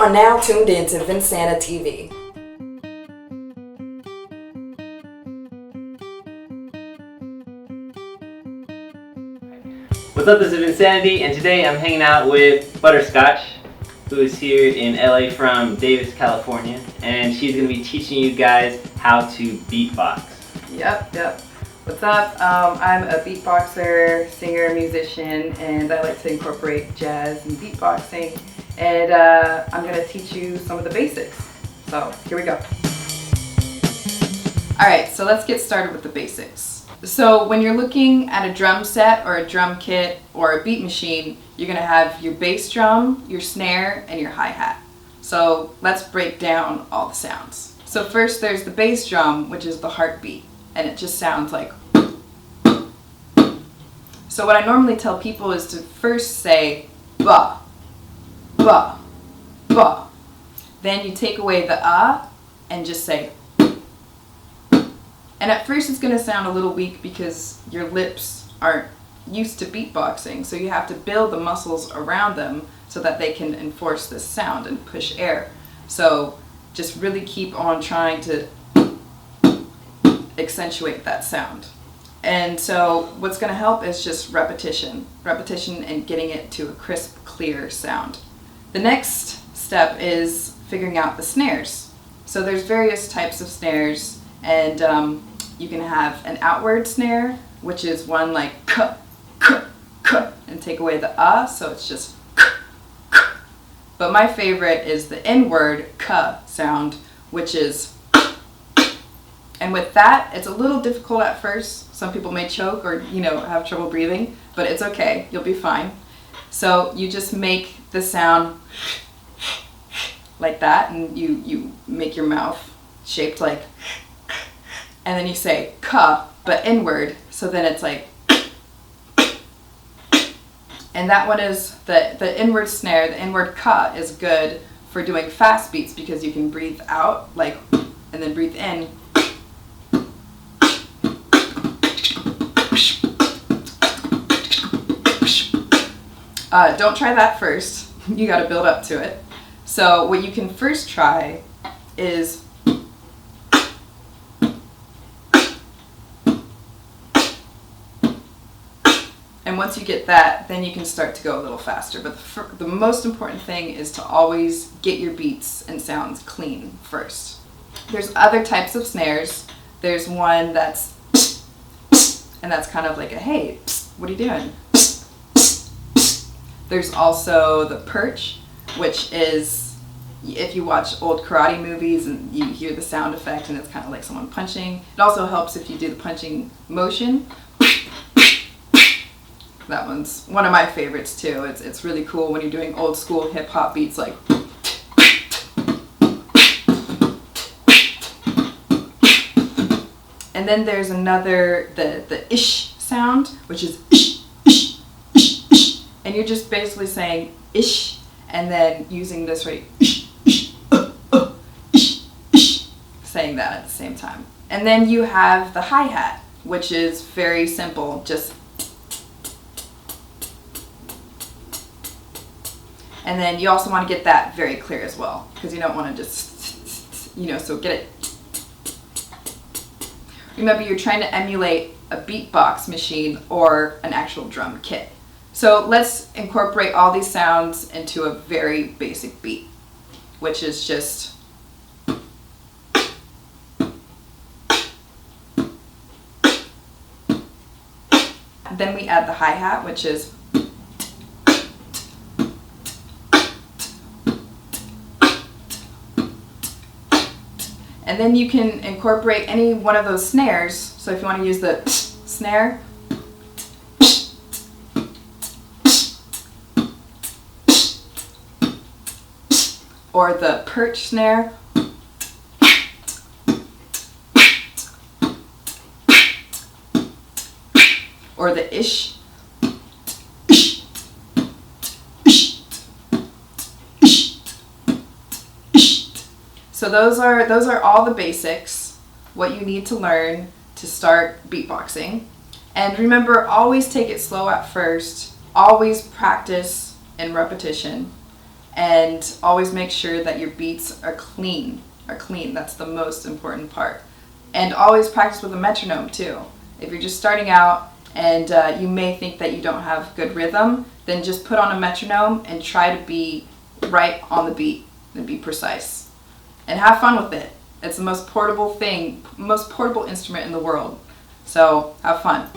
are now tuned in to Vinsana TV. What's up, this is Insanity, and today I'm hanging out with Butterscotch, who is here in LA from Davis, California, and she's going to be teaching you guys how to beatbox. Yep. What's up? I'm a beatboxer, singer, musician, and I like to incorporate jazz and beatboxing, and I'm going to teach you some of the basics. So here we go. Alright, so let's get started with the basics. So when you're looking at a drum set or a drum kit or a beat machine, you're going to have your bass drum, your snare, and your hi-hat. So let's break down all the sounds. So first there's the bass drum, which is the heartbeat, and it just sounds like. So what I normally tell people is to first say ba, ba, ba. Then you take away the and just say. And at first it's going to sound a little weak because your lips aren't used to beatboxing, so you have to build the muscles around them so that they can enforce this sound and push air. So just really keep on trying to accentuate that sound. And so what's going to help is just repetition and getting it to a crisp, clear sound. The next step is figuring out the snares. So there's various types of snares, and you can have an outward snare, which is one like k, k, k, and take away the so it's just k, k. But my favorite is the inward k sound, which is. And with that, it's a little difficult at first. Some people may choke or have trouble breathing, but it's okay. You'll be fine. So you just make the sound like that, and you make your mouth shaped like. And then you say ka, but inward, so then it's like. And that one is the inward snare, the inward ka is good for doing fast beats because you can breathe out, like, and then breathe in. Don't try that first. You gotta build up to it. So what you can first try is. And once you get that, then you can start to go a little faster. But the most important thing is to always get your beats and sounds clean first. There's other types of snares. There's one that's, and that's kind of like a, hey, what are you doing? There's also the perch, which is, if you watch old karate movies and you hear the sound effect and it's kind of like someone punching. It also helps if you do the punching motion. That one's one of my favorites too. It's really cool when you're doing old school hip hop beats like. And then there's another, the ish sound, which is ish, ish, ish, ish. And you're just basically saying ish and then using this right ish, ish, ish, ish, saying that at the same time. And then you have the hi-hat, which is very simple, just. And then you also want to get that very clear as well, because you don't want to just, so get it. Remember, you're trying to emulate a beatbox machine or an actual drum kit. So let's incorporate all these sounds into a very basic beat, which is just. Then we add the hi-hat, which is. And then you can incorporate any one of those snares. So if you want to use the snare, or the perch snare, or the ish. So those are all the basics, what you need to learn to start beatboxing. And remember, always take it slow at first, always practice and repetition. and always make sure that your beats are clean. That's the most important part. And always practice with a metronome too. If you're just starting out and you may think that you don't have good rhythm, then just put on a metronome and try to be right on the beat and be precise. And have fun with it. It's the most portable instrument in the world. So have fun.